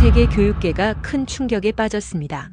세계 교육계가 큰 충격에 빠졌습니다.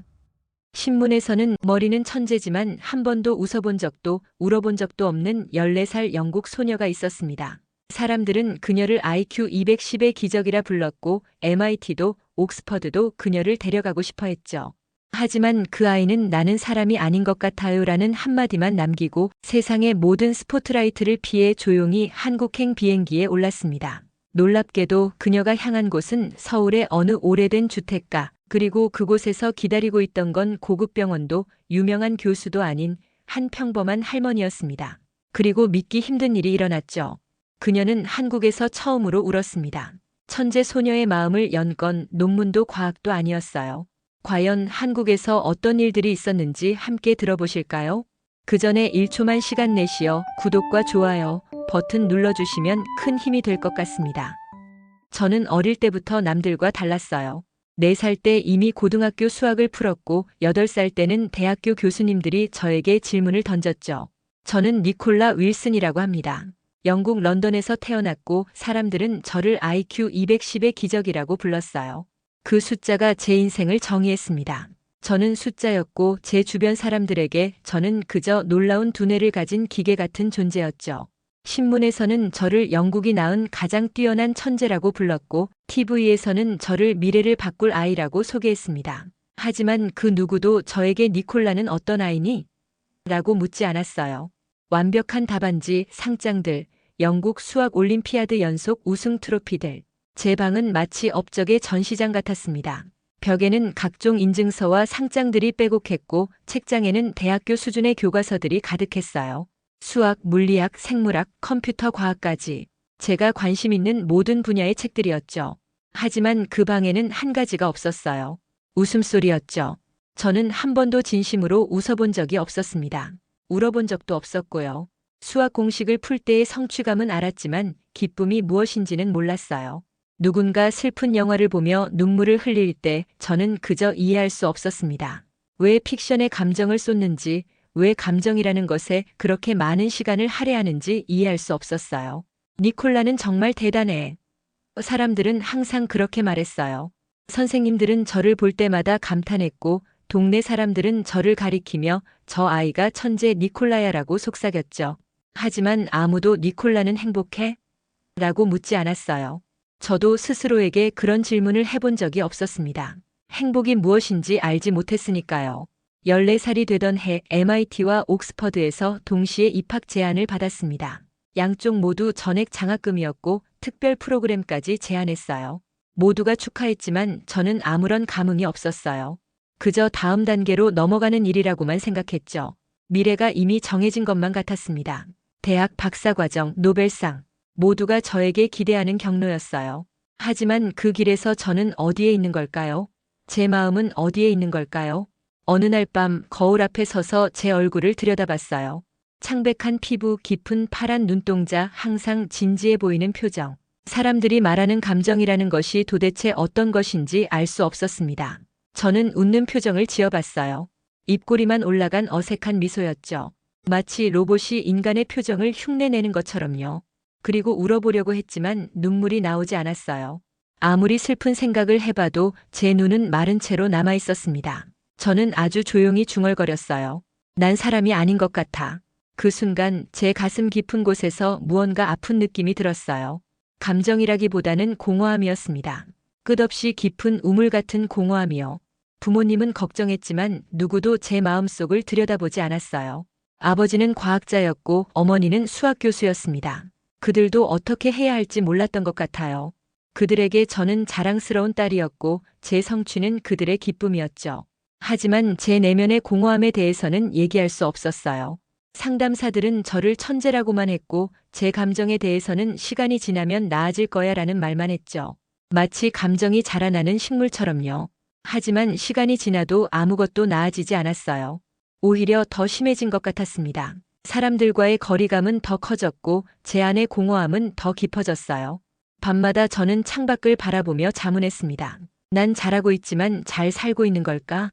신문에서는 머리는 천재지만 한 번도 웃어본 적도 울어본 적도 없는 14살 영국 소녀가 있었습니다. 사람들은 그녀를 IQ 210의 기적이라 불렀고 MIT도 옥스퍼드도 그녀를 데려가고 싶어 했죠. 하지만 그 아이는 나는 사람이 아닌 것 같아요라는 한마디만 남기고 세상의 모든 스포트라이트를 피해 조용히 한국행 비행기에 올랐습니다. 놀랍게도 그녀가 향한 곳은 서울의 어느 오래된 주택가, 그리고 그곳에서 기다리고 있던 건 고급 병원도 유명한 교수도 아닌 한 평범한 할머니였습니다. 그리고 믿기 힘든 일이 일어났죠. 그녀는 한국에서 처음으로 울었습니다. 천재 소녀의 마음을 연 건 논문도 과학도 아니었어요. 과연 한국에서 어떤 일들이 있었는지 함께 들어보실까요? 그 전에 1초만 시간 내시어 구독과 좋아요 버튼 눌러주시면 큰 힘이 될 것 같습니다. 저는 어릴 때부터 남들과 달랐어요. 4살 때 이미 고등학교 수학을 풀었고 8살 때는 대학교 교수님들이 저에게 질문을 던졌죠. 저는 니콜라 윌슨이라고 합니다. 영국 런던에서 태어났고 사람들은 저를 IQ 210의 기적이라고 불렀어요. 그 숫자가 제 인생을 정의했습니다. 저는 숫자였고 제 주변 사람들에게 저는 그저 놀라운 두뇌를 가진 기계 같은 존재였죠. 신문에서는 저를 영국이 낳은 가장 뛰어난 천재라고 불렀고 TV에서는 저를 미래를 바꿀 아이라고 소개했습니다. 하지만 그 누구도 저에게 니콜라는 어떤 아이니? 라고 묻지 않았어요. 완벽한 답안지, 상장들, 영국 수학 올림피아드 연속 우승 트로피들. 제 방은 마치 업적의 전시장 같았습니다. 벽에는 각종 인증서와 상장들이 빼곡했고 책장에는 대학교 수준의 교과서들이 가득했어요. 수학, 물리학, 생물학, 컴퓨터 과학까지 제가 관심 있는 모든 분야의 책들이었죠. 하지만 그 방에는 한 가지가 없었어요. 웃음소리였죠. 저는 한 번도 진심으로 웃어본 적이 없었습니다. 울어본 적도 없었고요. 수학 공식을 풀 때의 성취감은 알았지만 기쁨이 무엇인지는 몰랐어요. 누군가 슬픈 영화를 보며 눈물을 흘릴 때 저는 그저 이해할 수 없었습니다. 왜 픽션에 감정을 쏟는지, 왜 감정이라는 것에 그렇게 많은 시간을 할애하는지 이해할 수 없었어요. 니콜라는 정말 대단해. 사람들은 항상 그렇게 말했어요. 선생님들은 저를 볼 때마다 감탄했고 동네 사람들은 저를 가리키며 저 아이가 천재 니콜라야라고 속삭였죠. 하지만 아무도 니콜라는 행복해? 라고 묻지 않았어요. 저도 스스로에게 그런 질문을 해본 적이 없었습니다. 행복이 무엇인지 알지 못했으니까요. 14살이 되던 해 MIT와 옥스퍼드에서 동시에 입학 제안을 받았습니다. 양쪽 모두 전액 장학금이었고 특별 프로그램까지 제안했어요. 모두가 축하했지만 저는 아무런 감흥이 없었어요. 그저 다음 단계로 넘어가는 일이라고만 생각했죠. 미래가 이미 정해진 것만 같았습니다. 대학 박사과정, 노벨상, 모두가 저에게 기대하는 경로였어요. 하지만 그 길에서 저는 어디에 있는 걸까요? 제 마음은 어디에 있는 걸까요? 어느 날 밤 거울 앞에 서서 제 얼굴을 들여다봤어요. 창백한 피부, 깊은 파란 눈동자, 항상 진지해 보이는 표정. 사람들이 말하는 감정이라는 것이 도대체 어떤 것인지 알 수 없었습니다. 저는 웃는 표정을 지어봤어요. 입꼬리만 올라간 어색한 미소였죠. 마치 로봇이 인간의 표정을 흉내내는 것처럼요. 그리고 울어보려고 했지만 눈물이 나오지 않았어요. 아무리 슬픈 생각을 해봐도 제 눈은 마른 채로 남아 있었습니다. 저는 아주 조용히 중얼거렸어요. 난 사람이 아닌 것 같아. 그 순간 제 가슴 깊은 곳에서 무언가 아픈 느낌이 들었어요. 감정이라기보다는 공허함이었습니다. 끝없이 깊은 우물 같은 공허함이요. 부모님은 걱정했지만 누구도 제 마음속을 들여다보지 않았어요. 아버지는 과학자였고 어머니는 수학 교수였습니다. 그들도 어떻게 해야 할지 몰랐던 것 같아요. 그들에게 저는 자랑스러운 딸이었고 제 성취는 그들의 기쁨이었죠. 하지만 제 내면의 공허함에 대해서는 얘기할 수 없었어요. 상담사들은 저를 천재라고만 했고 제 감정에 대해서는 시간이 지나면 나아질 거야 라는 말만 했죠. 마치 감정이 자라나는 식물처럼요. 하지만 시간이 지나도 아무것도 나아지지 않았어요. 오히려 더 심해진 것 같았습니다. 사람들과의 거리감은 더 커졌고 제 안의 공허함은 더 깊어졌어요. 밤마다 저는 창밖을 바라보며 자문했습니다. 난 잘하고 있지만 잘 살고 있는 걸까?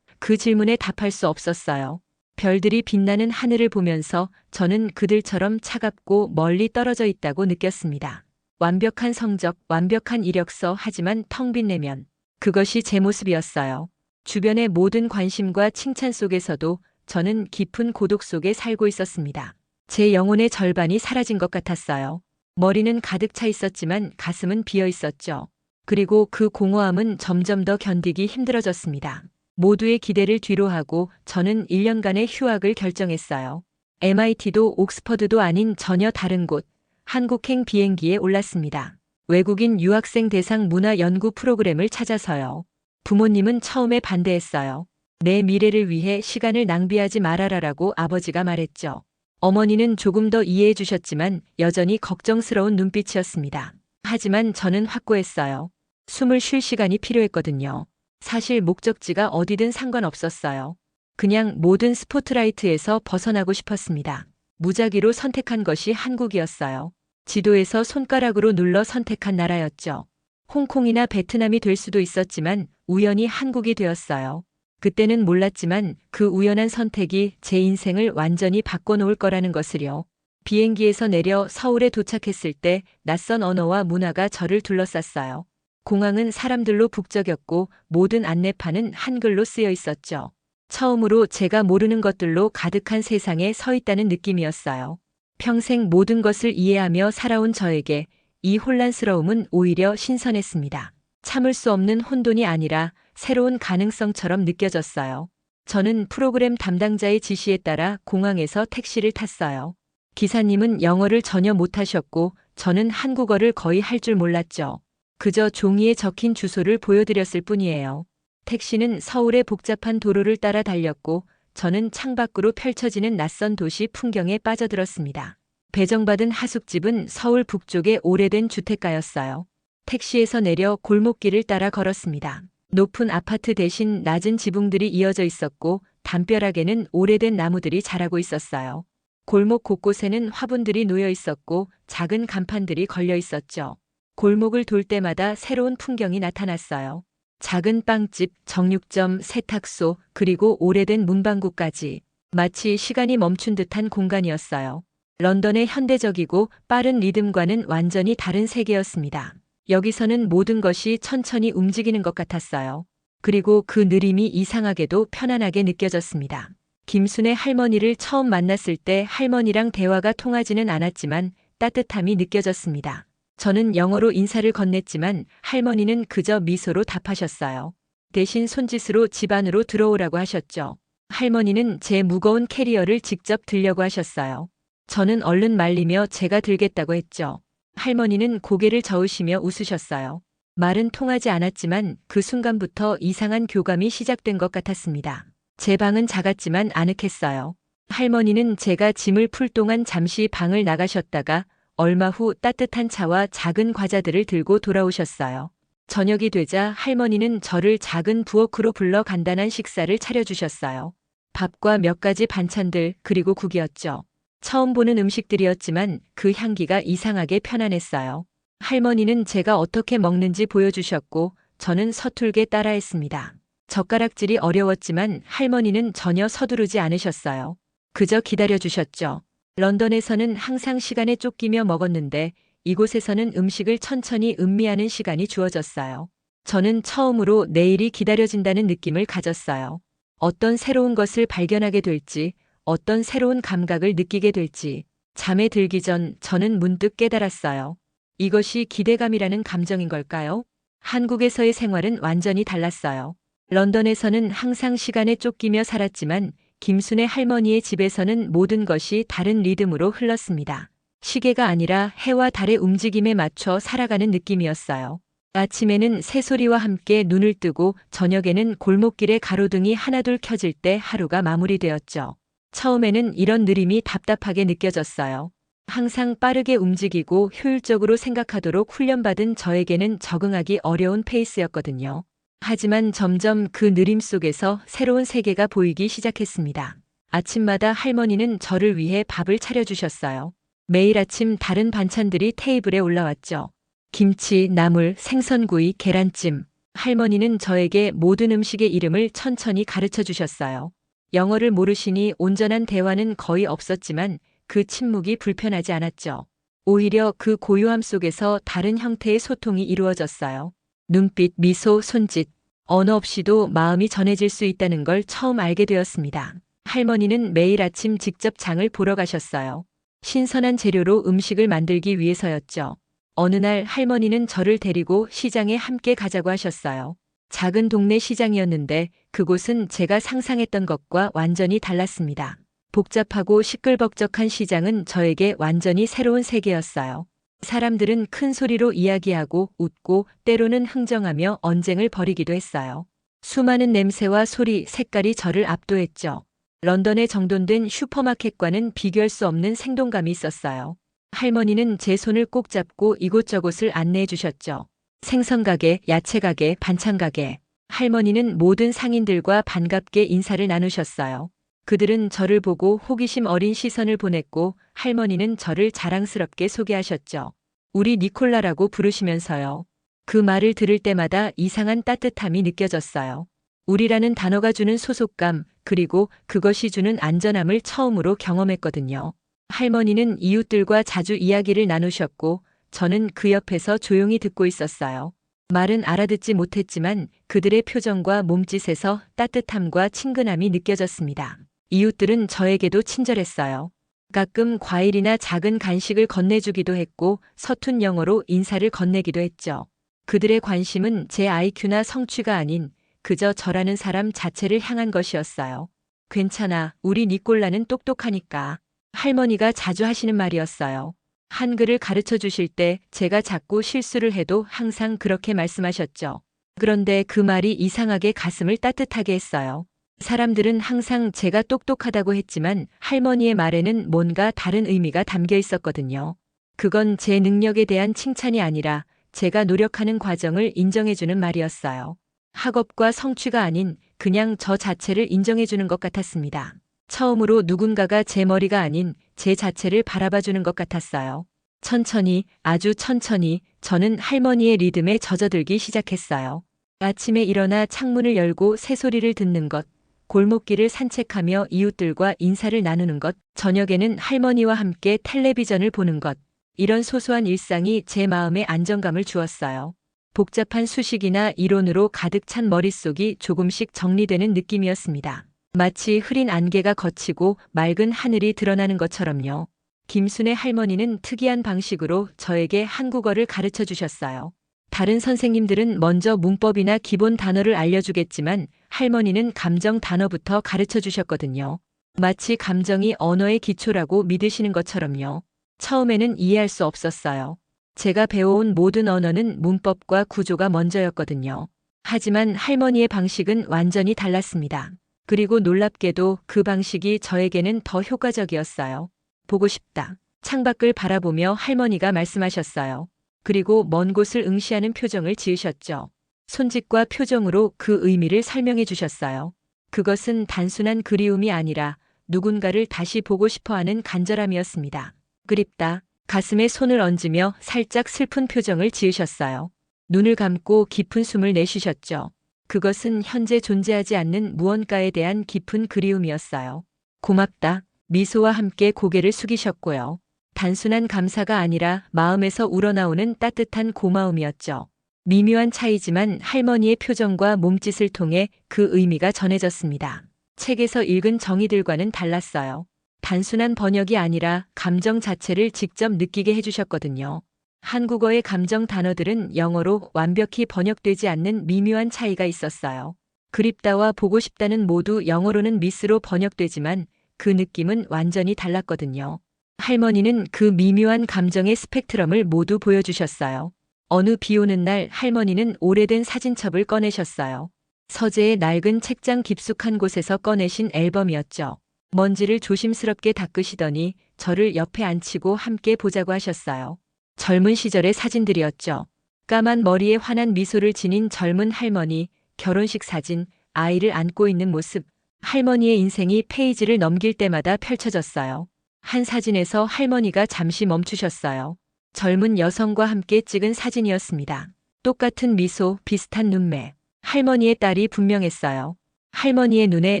그 질문에 답할 수 없었어요. 별들이 빛나는 하늘을 보면서 저는 그들처럼 차갑고 멀리 떨어져 있다고 느꼈습니다. 완벽한 성적, 완벽한 이력서, 하지만 텅 빈 내면. 그것이 제 모습이었어요. 주변의 모든 관심과 칭찬 속에서도 저는 깊은 고독 속에 살고 있었습니다. 제 영혼의 절반이 사라진 것 같았어요. 머리는 가득 차 있었지만 가슴은 비어 있었죠. 그리고 그 공허함은 점점 더 견디기 힘들어졌습니다. 모두의 기대를 뒤로하고 저는 1년간의 휴학을 결정했어요. MIT도 옥스퍼드도 아닌 전혀 다른 곳, 한국행 비행기에 올랐습니다. 외국인 유학생 대상 문화 연구 프로그램을 찾아서요. 부모님은 처음에 반대했어요. 내 미래를 위해 시간을 낭비하지 말아라라고 아버지가 말했죠. 어머니는 조금 더 이해해 주셨지만 여전히 걱정스러운 눈빛이었습니다. 하지만 저는 확고했어요. 숨을 쉴 시간이 필요했거든요. 사실 목적지가 어디든 상관없었어요. 그냥 모든 스포트라이트에서 벗어나고 싶었습니다. 무작위로 선택한 것이 한국이었어요. 지도에서 손가락으로 눌러 선택한 나라였죠. 홍콩이나 베트남이 될 수도 있었지만 우연히 한국이 되었어요. 그때는 몰랐지만 그 우연한 선택이 제 인생을 완전히 바꿔놓을 거라는 것을요. 비행기에서 내려 서울에 도착했을 때 낯선 언어와 문화가 저를 둘러쌌어요. 공항은 사람들로 북적였고 모든 안내판은 한글로 쓰여 있었죠. 처음으로 제가 모르는 것들로 가득한 세상에 서 있다는 느낌이었어요. 평생 모든 것을 이해하며 살아온 저에게 이 혼란스러움은 오히려 신선했습니다. 참을 수 없는 혼돈이 아니라 새로운 가능성처럼 느껴졌어요. 저는 프로그램 담당자의 지시에 따라 공항에서 택시를 탔어요. 기사님은 영어를 전혀 못하셨고 저는 한국어를 거의 할 줄 몰랐죠. 그저 종이에 적힌 주소를 보여드렸을 뿐이에요. 택시는 서울의 복잡한 도로를 따라 달렸고 저는 창밖으로 펼쳐지는 낯선 도시 풍경에 빠져들었습니다. 배정받은 하숙집은 서울 북쪽의 오래된 주택가였어요. 택시에서 내려 골목길을 따라 걸었습니다. 높은 아파트 대신 낮은 지붕들이 이어져 있었고 담벼락에는 오래된 나무들이 자라고 있었어요. 골목 곳곳에는 화분들이 놓여 있었고 작은 간판들이 걸려 있었죠. 골목을 돌 때마다 새로운 풍경이 나타났어요. 작은 빵집, 정육점, 세탁소, 그리고 오래된 문방구까지. 마치 시간이 멈춘 듯한 공간이었어요. 런던의 현대적이고 빠른 리듬과는 완전히 다른 세계였습니다. 여기서는 모든 것이 천천히 움직이는 것 같았어요. 그리고 그 느림이 이상하게도 편안하게 느껴졌습니다. 김순의 할머니를 처음 만났을 때 할머니랑 대화가 통하지는 않았지만 따뜻함이 느껴졌습니다. 저는 영어로 인사를 건넸지만 할머니는 그저 미소로 답하셨어요. 대신 손짓으로 집 안으로 들어오라고 하셨죠. 할머니는 제 무거운 캐리어를 직접 들려고 하셨어요. 저는 얼른 말리며 제가 들겠다고 했죠. 할머니는 고개를 저으시며 웃으셨어요. 말은 통하지 않았지만 그 순간부터 이상한 교감이 시작된 것 같았습니다. 제 방은 작았지만 아늑했어요. 할머니는 제가 짐을 풀 동안 잠시 방을 나가셨다가 얼마 후 따뜻한 차와 작은 과자들을 들고 돌아오셨어요. 저녁이 되자 할머니는 저를 작은 부엌으로 불러 간단한 식사를 차려주셨어요. 밥과 몇 가지 반찬들 그리고 국이었죠. 처음 보는 음식들이었지만 그 향기가 이상하게 편안했어요. 할머니는 제가 어떻게 먹는지 보여주셨고 저는 서툴게 따라했습니다. 젓가락질이 어려웠지만 할머니는 전혀 서두르지 않으셨어요. 그저 기다려주셨죠. 런던에서는 항상 시간에 쫓기며 먹었는데 이곳에서는 음식을 천천히 음미하는 시간이 주어졌어요. 저는 처음으로 내일이 기다려진다는 느낌을 가졌어요. 어떤 새로운 것을 발견하게 될지, 어떤 새로운 감각을 느끼게 될지, 잠에 들기 전 저는 문득 깨달았어요. 이것이 기대감이라는 감정인 걸까요? 한국에서의 생활은 완전히 달랐어요. 런던에서는 항상 시간에 쫓기며 살았지만 김순의 할머니의 집에서는 모든 것이 다른 리듬으로 흘렀습니다. 시계가 아니라 해와 달의 움직임에 맞춰 살아가는 느낌이었어요. 아침에는 새소리와 함께 눈을 뜨고 저녁에는 골목길에 가로등이 하나둘 켜질 때 하루가 마무리되었죠. 처음에는 이런 느림이 답답하게 느껴졌어요. 항상 빠르게 움직이고 효율적으로 생각하도록 훈련받은 저에게는 적응하기 어려운 페이스였거든요. 하지만 점점 그 느림 속에서 새로운 세계가 보이기 시작했습니다. 아침마다 할머니는 저를 위해 밥을 차려주셨어요. 매일 아침 다른 반찬들이 테이블에 올라왔죠. 김치, 나물, 생선구이, 계란찜. 할머니는 저에게 모든 음식의 이름을 천천히 가르쳐 주셨어요. 영어를 모르시니 온전한 대화는 거의 없었지만 그 침묵이 불편하지 않았죠. 오히려 그 고요함 속에서 다른 형태의 소통이 이루어졌어요. 눈빛, 미소, 손짓, 언어 없이도 마음이 전해질 수 있다는 걸 처음 알게 되었습니다. 할머니는 매일 아침 직접 장을 보러 가셨어요. 신선한 재료로 음식을 만들기 위해서였죠. 어느 날 할머니는 저를 데리고 시장에 함께 가자고 하셨어요. 작은 동네 시장이었는데 그곳은 제가 상상했던 것과 완전히 달랐습니다. 복잡하고 시끌벅적한 시장은 저에게 완전히 새로운 세계였어요. 사람들은 큰 소리로 이야기하고 웃고 때로는 흥정하며 언쟁을 벌이기도 했어요. 수많은 냄새와 소리, 색깔이 저를 압도했죠. 런던에 정돈된 슈퍼마켓과는 비교할 수 없는 생동감이 있었어요. 할머니는 제 손을 꼭 잡고 이곳저곳을 안내해 주셨죠. 생선가게, 야채가게, 반찬가게. 할머니는 모든 상인들과 반갑게 인사를 나누셨어요. 그들은 저를 보고 호기심 어린 시선을 보냈고 할머니는 저를 자랑스럽게 소개하셨죠. 우리 니콜라라고 부르시면서요. 그 말을 들을 때마다 이상한 따뜻함이 느껴졌어요. 우리라는 단어가 주는 소속감, 그리고 그것이 주는 안전함을 처음으로 경험했거든요. 할머니는 이웃들과 자주 이야기를 나누셨고 저는 그 옆에서 조용히 듣고 있었어요. 말은 알아듣지 못했지만 그들의 표정과 몸짓에서 따뜻함과 친근함이 느껴졌습니다. 이웃들은 저에게도 친절했어요. 가끔 과일이나 작은 간식을 건네주기도 했고 서툰 영어로 인사를 건네기도 했죠. 그들의 관심은 제 IQ나 성취가 아닌 그저 저라는 사람 자체를 향한 것이었어요. 괜찮아, 우리 니콜라는 똑똑하니까. 할머니가 자주 하시는 말이었어요. 한글을 가르쳐 주실 때 제가 자꾸 실수를 해도 항상 그렇게 말씀하셨죠. 그런데 그 말이 이상하게 가슴을 따뜻하게 했어요. 사람들은 항상 제가 똑똑하다고 했지만 할머니의 말에는 뭔가 다른 의미가 담겨 있었거든요. 그건 제 능력에 대한 칭찬이 아니라 제가 노력하는 과정을 인정해주는 말이었어요. 학업과 성취가 아닌 그냥 저 자체를 인정해주는 것 같았습니다. 처음으로 누군가가 제 머리가 아닌 제 자체를 바라봐주는 것 같았어요. 천천히, 아주 천천히 저는 할머니의 리듬에 젖어들기 시작했어요. 아침에 일어나 창문을 열고 새소리를 듣는 것, 골목길을 산책하며 이웃들과 인사를 나누는 것, 저녁에는 할머니와 함께 텔레비전을 보는 것, 이런 소소한 일상이 제 마음에 안정감을 주었어요. 복잡한 수식이나 이론으로 가득 찬 머릿속이 조금씩 정리되는 느낌이었습니다. 마치 흐린 안개가 걷히고 맑은 하늘이 드러나는 것처럼요. 김순애 할머니는 특이한 방식으로 저에게 한국어를 가르쳐 주셨어요. 다른 선생님들은 먼저 문법이나 기본 단어를 알려주겠지만 할머니는 감정 단어부터 가르쳐 주셨거든요. 마치 감정이 언어의 기초라고 믿으시는 것처럼요. 처음에는 이해할 수 없었어요. 제가 배워온 모든 언어는 문법과 구조가 먼저였거든요. 하지만 할머니의 방식은 완전히 달랐습니다. 그리고 놀랍게도 그 방식이 저에게는 더 효과적이었어요. 보고 싶다. 창밖을 바라보며 할머니가 말씀하셨어요. 그리고 먼 곳을 응시하는 표정을 지으셨죠. 손짓과 표정으로 그 의미를 설명해 주셨어요. 그것은 단순한 그리움이 아니라 누군가를 다시 보고 싶어하는 간절함이었습니다. 그립다. 가슴에 손을 얹으며 살짝 슬픈 표정을 지으셨어요. 눈을 감고 깊은 숨을 내쉬셨죠. 그것은 현재 존재하지 않는 무언가에 대한 깊은 그리움이었어요. 고맙다. 미소와 함께 고개를 숙이셨고요. 단순한 감사가 아니라 마음에서 우러나오는 따뜻한 고마움이었죠. 미묘한 차이지만 할머니의 표정과 몸짓을 통해 그 의미가 전해졌습니다. 책에서 읽은 정의들과는 달랐어요. 단순한 번역이 아니라 감정 자체를 직접 느끼게 해주셨거든요. 한국어의 감정 단어들은 영어로 완벽히 번역되지 않는 미묘한 차이가 있었어요. 그립다와 보고 싶다는 모두 영어로는 미스로 번역되지만 그 느낌은 완전히 달랐거든요. 할머니는 그 미묘한 감정의 스펙트럼을 모두 보여주셨어요. 어느 비 오는 날 할머니는 오래된 사진첩을 꺼내셨어요. 서재의 낡은 책장 깊숙한 곳에서 꺼내신 앨범이었죠. 먼지를 조심스럽게 닦으시더니 저를 옆에 앉히고 함께 보자고 하셨어요. 젊은 시절의 사진들이었죠. 까만 머리에 환한 미소를 지닌 젊은 할머니, 결혼식 사진, 아이를 안고 있는 모습. 할머니의 인생이 페이지를 넘길 때마다 펼쳐졌어요. 한 사진에서 할머니가 잠시 멈추셨어요. 젊은 여성과 함께 찍은 사진이었습니다. 똑같은 미소, 비슷한 눈매. 할머니의 딸이 분명했어요. 할머니의 눈에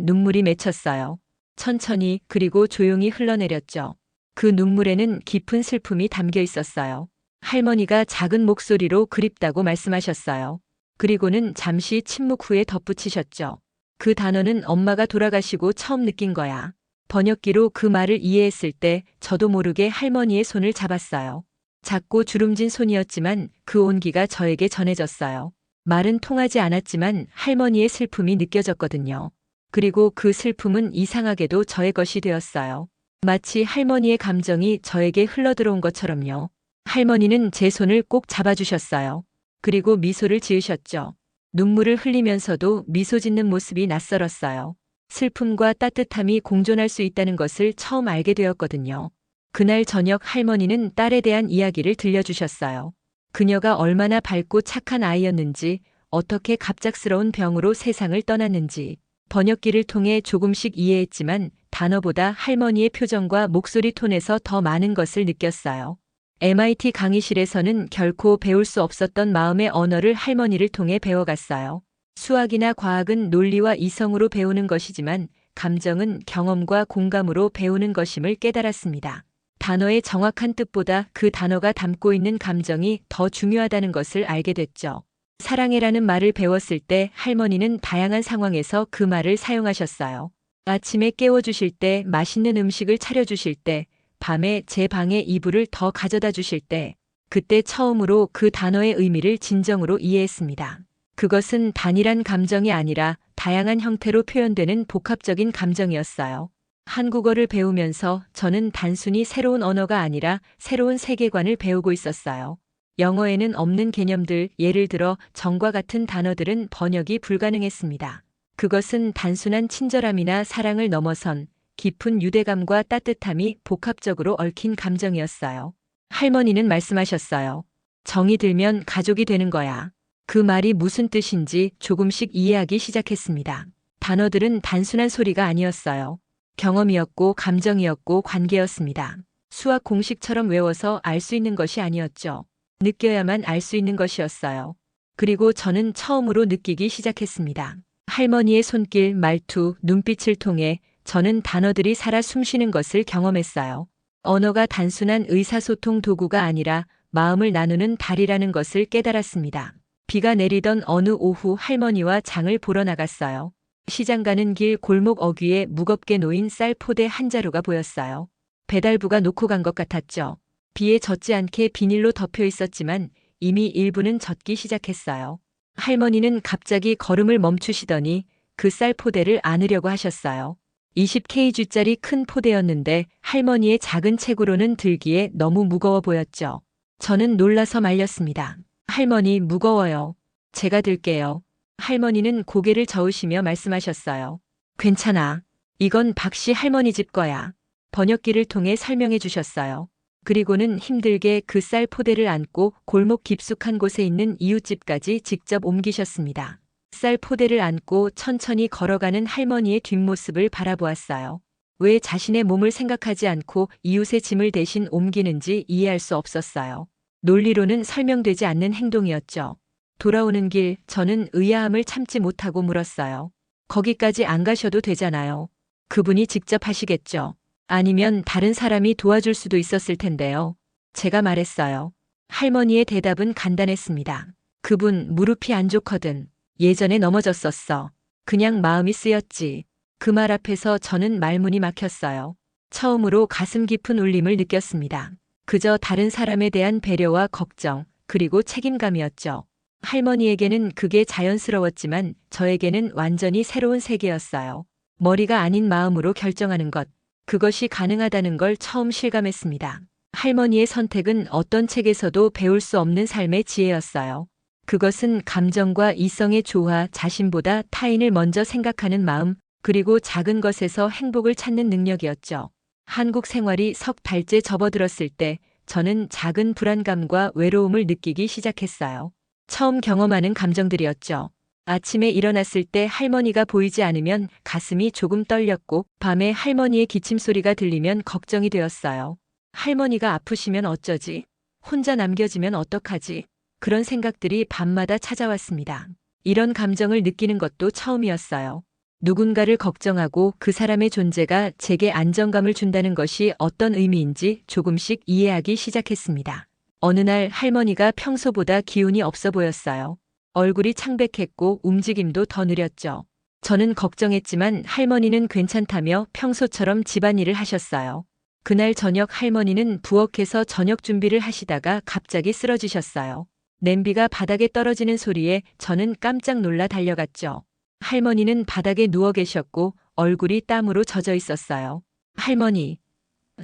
눈물이 맺혔어요. 천천히 그리고 조용히 흘러내렸죠. 그 눈물에는 깊은 슬픔이 담겨 있었어요. 할머니가 작은 목소리로 그립다고 말씀하셨어요. 그리고는 잠시 침묵 후에 덧붙이셨죠. 그 단어는 엄마가 돌아가시고 처음 느낀 거야. 번역기로 그 말을 이해했을 때 저도 모르게 할머니의 손을 잡았어요. 작고 주름진 손이었지만 그 온기가 저에게 전해졌어요. 말은 통하지 않았지만 할머니의 슬픔이 느껴졌거든요. 그리고 그 슬픔은 이상하게도 저의 것이 되었어요. 마치 할머니의 감정이 저에게 흘러들어온 것처럼요. 할머니는 제 손을 꼭 잡아주셨어요. 그리고 미소를 지으셨죠. 눈물을 흘리면서도 미소 짓는 모습이 낯설었어요. 슬픔과 따뜻함이 공존할 수 있다는 것을 처음 알게 되었거든요. 그날 저녁 할머니는 딸에 대한 이야기를 들려주셨어요. 그녀가 얼마나 밝고 착한 아이였는지, 어떻게 갑작스러운 병으로 세상을 떠났는지, 번역기를 통해 조금씩 이해했지만 단어보다 할머니의 표정과 목소리 톤에서 더 많은 것을 느꼈어요. MIT 강의실에서는 결코 배울 수 없었던 마음의 언어를 할머니를 통해 배워갔어요. 수학이나 과학은 논리와 이성으로 배우는 것이지만 감정은 경험과 공감으로 배우는 것임을 깨달았습니다. 단어의 정확한 뜻보다 그 단어가 담고 있는 감정이 더 중요하다는 것을 알게 됐죠. 사랑해라는 말을 배웠을 때 할머니는 다양한 상황에서 그 말을 사용하셨어요. 아침에 깨워주실 때, 맛있는 음식을 차려주실 때, 밤에 제 방에 이불을 더 가져다 주실 때, 그때 처음으로 그 단어의 의미를 진정으로 이해했습니다. 그것은 단일한 감정이 아니라 다양한 형태로 표현되는 복합적인 감정이었어요. 한국어를 배우면서 저는 단순히 새로운 언어가 아니라 새로운 세계관을 배우고 있었어요. 영어에는 없는 개념들, 예를 들어 정과 같은 단어들은 번역이 불가능했습니다. 그것은 단순한 친절함이나 사랑을 넘어선 깊은 유대감과 따뜻함이 복합적으로 얽힌 감정이었어요. 할머니는 말씀하셨어요. 정이 들면 가족이 되는 거야. 그 말이 무슨 뜻인지 조금씩 이해하기 시작했습니다. 단어들은 단순한 소리가 아니었어요. 경험이었고 감정이었고 관계였습니다. 수학 공식처럼 외워서 알 수 있는 것이 아니었죠. 느껴야만 알 수 있는 것이었어요. 그리고 저는 처음으로 느끼기 시작했습니다. 할머니의 손길, 말투, 눈빛을 통해 저는 단어들이 살아 숨쉬는 것을 경험했어요. 언어가 단순한 의사소통 도구가 아니라 마음을 나누는 달이라는 것을 깨달았습니다. 비가 내리던 어느 오후 할머니와 장을 보러 나갔어요. 시장 가는 길 골목 어귀에 무겁게 놓인 쌀 포대 한 자루가 보였어요. 배달부가 놓고 간 것 같았죠. 비에 젖지 않게 비닐로 덮여 있었지만 이미 일부는 젖기 시작했어요. 할머니는 갑자기 걸음을 멈추시더니 그 쌀 포대를 안으려고 하셨어요. 20kg짜리 큰 포대였는데 할머니의 작은 책으로는 들기에 너무 무거워 보였죠. 저는 놀라서 말렸습니다. 할머니, 무거워요. 제가 들게요. 할머니는 고개를 저으시며 말씀하셨어요. 괜찮아. 이건 박씨 할머니 집 거야. 번역기를 통해 설명해 주셨어요. 그리고는 힘들게 그 쌀 포대를 안고 골목 깊숙한 곳에 있는 이웃집까지 직접 옮기셨습니다. 쌀 포대를 안고 천천히 걸어가는 할머니의 뒷모습을 바라보았어요. 왜 자신의 몸을 생각하지 않고 이웃의 짐을 대신 옮기는지 이해할 수 없었어요. 논리로는 설명되지 않는 행동이었죠. 돌아오는 길, 저는 의아함을 참지 못하고 물었어요. 거기까지 안 가셔도 되잖아요. 그분이 직접 하시겠죠. 아니면 다른 사람이 도와줄 수도 있었을 텐데요. 제가 말했어요. 할머니의 대답은 간단했습니다. 그분 무릎이 안 좋거든. 예전에 넘어졌었어. 그냥 마음이 쓰였지. 그 말 앞에서 저는 말문이 막혔어요. 처음으로 가슴 깊은 울림을 느꼈습니다. 그저 다른 사람에 대한 배려와 걱정, 그리고 책임감이었죠. 할머니에게는 그게 자연스러웠지만 저에게는 완전히 새로운 세계였어요. 머리가 아닌 마음으로 결정하는 것, 그것이 가능하다는 걸 처음 실감했습니다. 할머니의 선택은 어떤 책에서도 배울 수 없는 삶의 지혜였어요. 그것은 감정과 이성의 조화, 자신보다 타인을 먼저 생각하는 마음, 그리고 작은 것에서 행복을 찾는 능력이었죠. 한국 생활이 석 달째 접어들었을 때 저는 작은 불안감과 외로움을 느끼기 시작했어요. 처음 경험하는 감정들이었죠. 아침에 일어났을 때 할머니가 보이지 않으면 가슴이 조금 떨렸고 밤에 할머니의 기침 소리가 들리면 걱정이 되었어요. 할머니가 아프시면 어쩌지? 혼자 남겨지면 어떡하지? 그런 생각들이 밤마다 찾아왔습니다. 이런 감정을 느끼는 것도 처음이었어요. 누군가를 걱정하고 그 사람의 존재가 제게 안정감을 준다는 것이 어떤 의미인지 조금씩 이해하기 시작했습니다. 어느 날 할머니가 평소보다 기운이 없어 보였어요. 얼굴이 창백했고 움직임도 더 느렸죠. 저는 걱정했지만 할머니는 괜찮다며 평소처럼 집안일을 하셨어요. 그날 저녁 할머니는 부엌에서 저녁 준비를 하시다가 갑자기 쓰러지셨어요. 냄비가 바닥에 떨어지는 소리에 저는 깜짝 놀라 달려갔죠. 할머니는 바닥에 누워 계셨고 얼굴이 땀으로 젖어 있었어요. 할머니.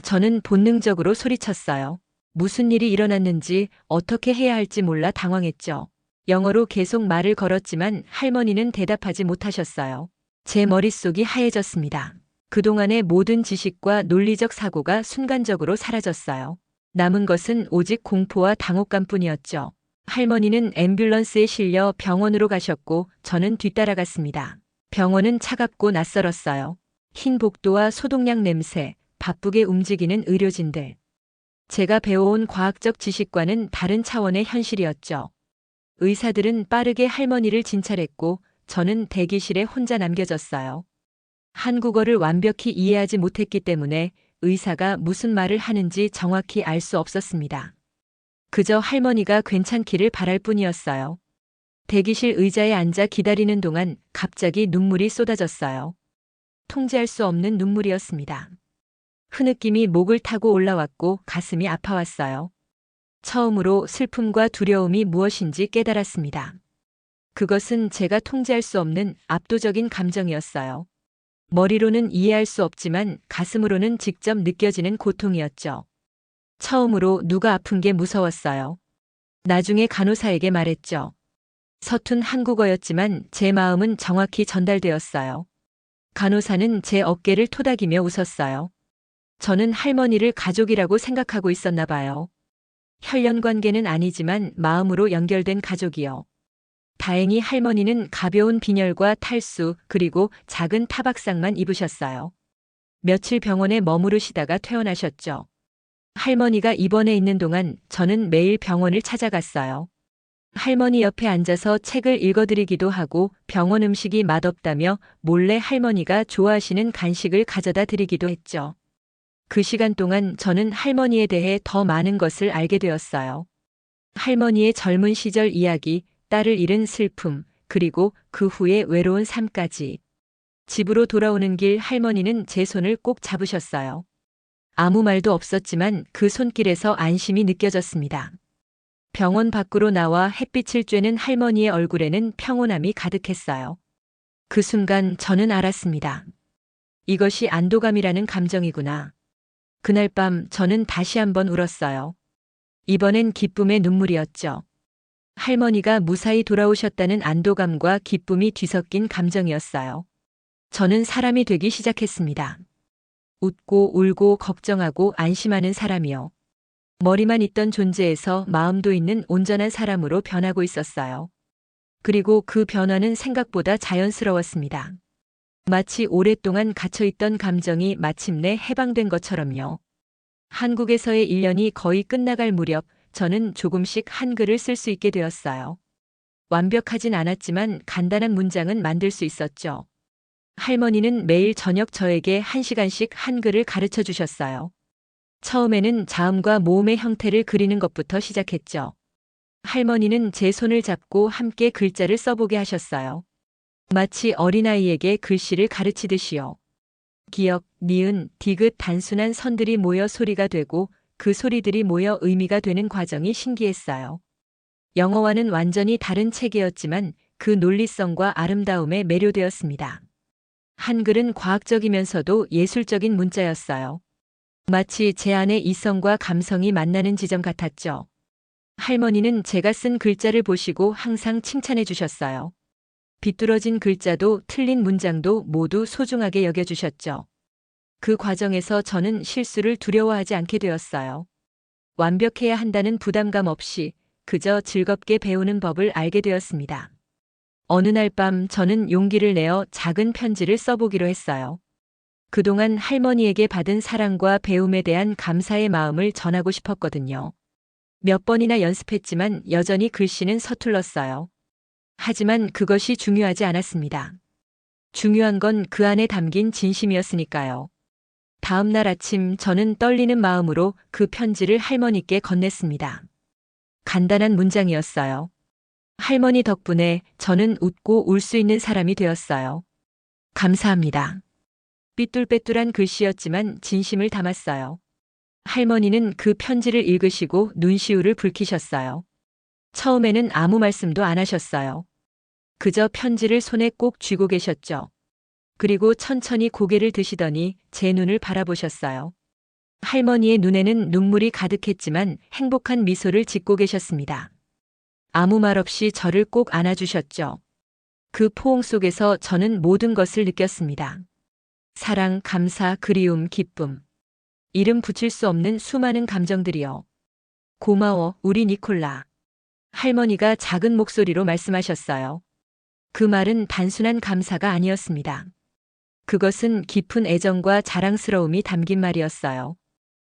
저는 본능적으로 소리쳤어요. 무슨 일이 일어났는지 어떻게 해야 할지 몰라 당황했죠. 영어로 계속 말을 걸었지만 할머니는 대답하지 못하셨어요. 제 머릿속이 하얘졌습니다. 그동안의 모든 지식과 논리적 사고가 순간적으로 사라졌어요. 남은 것은 오직 공포와 당혹감뿐이었죠. 할머니는 앰뷸런스에 실려 병원으로 가셨고 저는 뒤따라갔습니다. 병원은 차갑고 낯설었어요. 흰 복도와 소독약 냄새, 바쁘게 움직이는 의료진들. 제가 배워온 과학적 지식과는 다른 차원의 현실이었죠. 의사들은 빠르게 할머니를 진찰했고 저는 대기실에 혼자 남겨졌어요. 한국어를 완벽히 이해하지 못했기 때문에 의사가 무슨 말을 하는지 정확히 알 수 없었습니다. 그저 할머니가 괜찮기를 바랄 뿐이었어요. 대기실 의자에 앉아 기다리는 동안 갑자기 눈물이 쏟아졌어요. 통제할 수 없는 눈물이었습니다. 흐느낌이 목을 타고 올라왔고 가슴이 아파왔어요. 처음으로 슬픔과 두려움이 무엇인지 깨달았습니다. 그것은 제가 통제할 수 없는 압도적인 감정이었어요. 머리로는 이해할 수 없지만 가슴으로는 직접 느껴지는 고통이었죠. 처음으로 누가 아픈 게 무서웠어요. 나중에 간호사에게 말했죠. 서툰 한국어였지만 제 마음은 정확히 전달되었어요. 간호사는 제 어깨를 토닥이며 웃었어요. 저는 할머니를 가족이라고 생각하고 있었나 봐요. 혈연 관계는 아니지만 마음으로 연결된 가족이요. 다행히 할머니는 가벼운 빈혈과 탈수 그리고 작은 타박상만 입으셨어요. 며칠 병원에 머무르시다가 퇴원하셨죠. 할머니가 입원해 있는 동안 저는 매일 병원을 찾아갔어요. 할머니 옆에 앉아서 책을 읽어드리기도 하고 병원 음식이 맛없다며 몰래 할머니가 좋아하시는 간식을 가져다 드리기도 했죠. 그 시간 동안 저는 할머니에 대해 더 많은 것을 알게 되었어요. 할머니의 젊은 시절 이야기, 딸을 잃은 슬픔, 그리고 그 후의 외로운 삶까지. 집으로 돌아오는 길 할머니는 제 손을 꼭 잡으셨어요. 아무 말도 없었지만 그 손길에서 안심이 느껴졌습니다. 병원 밖으로 나와 햇빛을 쬐는 할머니의 얼굴에는 평온함이 가득했어요. 그 순간 저는 알았습니다. 이것이 안도감이라는 감정이구나. 그날 밤 저는 다시 한번 울었어요. 이번엔 기쁨의 눈물이었죠. 할머니가 무사히 돌아오셨다는 안도감과 기쁨이 뒤섞인 감정이었어요. 저는 사람이 되기 시작했습니다. 웃고 울고 걱정하고 안심하는 사람이요. 머리만 있던 존재에서 마음도 있는 온전한 사람으로 변하고 있었어요. 그리고 그 변화는 생각보다 자연스러웠습니다. 마치 오랫동안 갇혀있던 감정이 마침내 해방된 것처럼요. 한국에서의 1년이 거의 끝나갈 무렵 저는 조금씩 한글을 쓸 수 있게 되었어요. 완벽하진 않았지만 간단한 문장은 만들 수 있었죠. 할머니는 매일 저녁 저에게 1시간씩 한글을 가르쳐 주셨어요. 처음에는 자음과 모음의 형태를 그리는 것부터 시작했죠. 할머니는 제 손을 잡고 함께 글자를 써보게 하셨어요. 마치 어린아이에게 글씨를 가르치듯이요. 기역, 니은, 디귿 단순한 선들이 모여 소리가 되고 그 소리들이 모여 의미가 되는 과정이 신기했어요. 영어와는 완전히 다른 체계였지만 그 논리성과 아름다움에 매료되었습니다. 한글은 과학적이면서도 예술적인 문자였어요. 마치 제 안의 이성과 감성이 만나는 지점 같았죠. 할머니는 제가 쓴 글자를 보시고 항상 칭찬해 주셨어요. 비뚤어진 글자도 틀린 문장도 모두 소중하게 여겨주셨죠. 그 과정에서 저는 실수를 두려워하지 않게 되었어요. 완벽해야 한다는 부담감 없이 그저 즐겁게 배우는 법을 알게 되었습니다. 어느 날 밤 저는 용기를 내어 작은 편지를 써보기로 했어요. 그동안 할머니에게 받은 사랑과 배움에 대한 감사의 마음을 전하고 싶었거든요. 몇 번이나 연습했지만 여전히 글씨는 서툴렀어요. 하지만 그것이 중요하지 않았습니다. 중요한 건 그 안에 담긴 진심이었으니까요. 다음 날 아침 저는 떨리는 마음으로 그 편지를 할머니께 건넸습니다. 간단한 문장이었어요. 할머니 덕분에 저는 웃고 울 수 있는 사람이 되었어요. 감사합니다. 삐뚤빼뚤한 글씨였지만 진심을 담았어요. 할머니는 그 편지를 읽으시고 눈시울을 붉히셨어요. 처음에는 아무 말씀도 안 하셨어요. 그저 편지를 손에 꼭 쥐고 계셨죠. 그리고 천천히 고개를 드시더니 제 눈을 바라보셨어요. 할머니의 눈에는 눈물이 가득했지만 행복한 미소를 짓고 계셨습니다. 아무 말 없이 저를 꼭 안아주셨죠. 그 포옹 속에서 저는 모든 것을 느꼈습니다. 사랑, 감사, 그리움, 기쁨. 이름 붙일 수 없는 수많은 감정들이요. 고마워, 우리 니콜라. 할머니가 작은 목소리로 말씀하셨어요. 그 말은 단순한 감사가 아니었습니다. 그것은 깊은 애정과 자랑스러움이 담긴 말이었어요.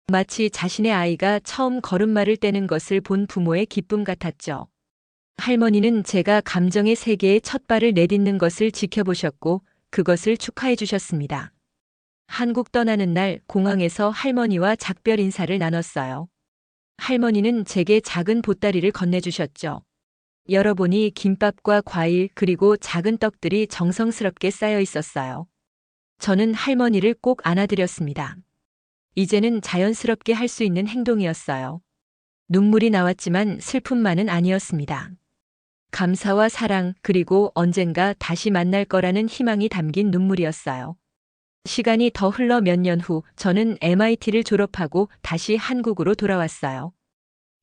마치 자신의 아이가 처음 걸음마를 떼는 것을 본 부모의 기쁨 같았죠. 할머니는 제가 감정의 세계에 첫 발을 내딛는 것을 지켜보셨고 그것을 축하해 주셨습니다. 한국 떠나는 날 공항에서 할머니와 작별 인사를 나눴어요. 할머니는 제게 작은 보따리를 건네주셨죠. 열어보니 김밥과 과일 그리고 작은 떡들이 정성스럽게 쌓여 있었어요. 저는 할머니를 꼭 안아드렸습니다. 이제는 자연스럽게 할 수 있는 행동이었어요. 눈물이 나왔지만 슬픔만은 아니었습니다. 감사와 사랑 그리고 언젠가 다시 만날 거라는 희망이 담긴 눈물이었어요. 시간이 더 흘러 몇 년 후 저는 MIT를 졸업하고 다시 한국으로 돌아왔어요.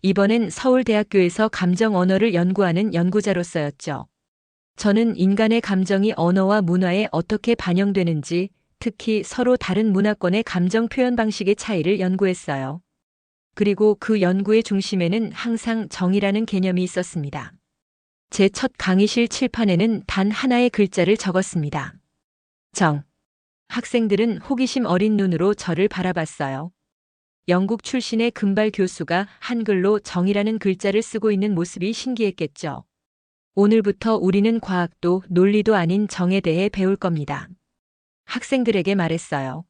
이번엔 서울대학교에서 감정 언어를 연구하는 연구자로서였죠. 저는 인간의 감정이 언어와 문화에 어떻게 반영되는지, 특히 서로 다른 문화권의 감정 표현 방식의 차이를 연구했어요. 그리고 그 연구의 중심에는 항상 정이라는 개념이 있었습니다. 제 첫 강의실 칠판에는 단 하나의 글자를 적었습니다. 정. 학생들은 호기심 어린 눈으로 저를 바라봤어요. 영국 출신의 금발 교수가 한글로 정이라는 글자를 쓰고 있는 모습이 신기했겠죠. 오늘부터 우리는 과학도 논리도 아닌 정에 대해 배울 겁니다. 학생들에게 말했어요.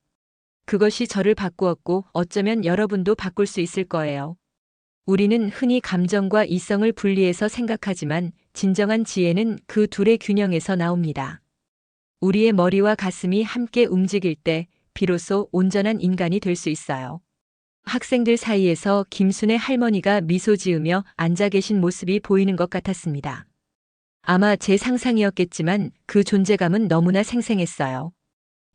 그것이 저를 바꾸었고 어쩌면 여러분도 바꿀 수 있을 거예요. 우리는 흔히 감정과 이성을 분리해서 생각하지만 진정한 지혜는 그 둘의 균형에서 나옵니다. 우리의 머리와 가슴이 함께 움직일 때 비로소 온전한 인간이 될 수 있어요. 학생들 사이에서 김순의 할머니가 미소 지으며 앉아 계신 모습이 보이는 것 같았습니다. 아마 제 상상이었겠지만 그 존재감은 너무나 생생했어요.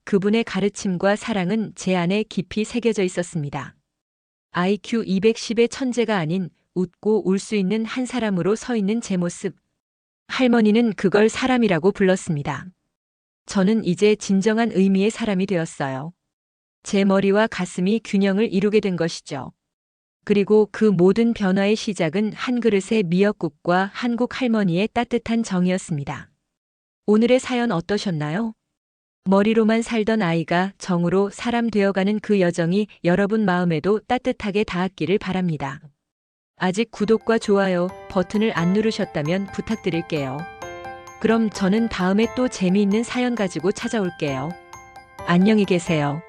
그분의 가르침과 사랑은 제 안에 깊이 새겨져 있었습니다. IQ 210의 천재가 아닌 웃고 울 수 있는 한 사람으로 서 있는 제 모습. 할머니는 그걸 사람이라고 불렀습니다. 저는 이제 진정한 의미의 사람이 되었어요. 제 머리와 가슴이 균형을 이루게 된 것이죠. 그리고 그 모든 변화의 시작은 한 그릇의 미역국과 한국 할머니의 따뜻한 정이었습니다. 오늘의 사연 어떠셨나요? 머리로만 살던 아이가 정으로 사람 되어가는 그 여정이 여러분 마음에도 따뜻하게 닿았기를 바랍니다. 아직 구독과 좋아요 버튼을 안 누르셨다면 부탁드릴게요. 그럼 저는 다음에 또 재미있는 사연 가지고 찾아올게요. 안녕히 계세요.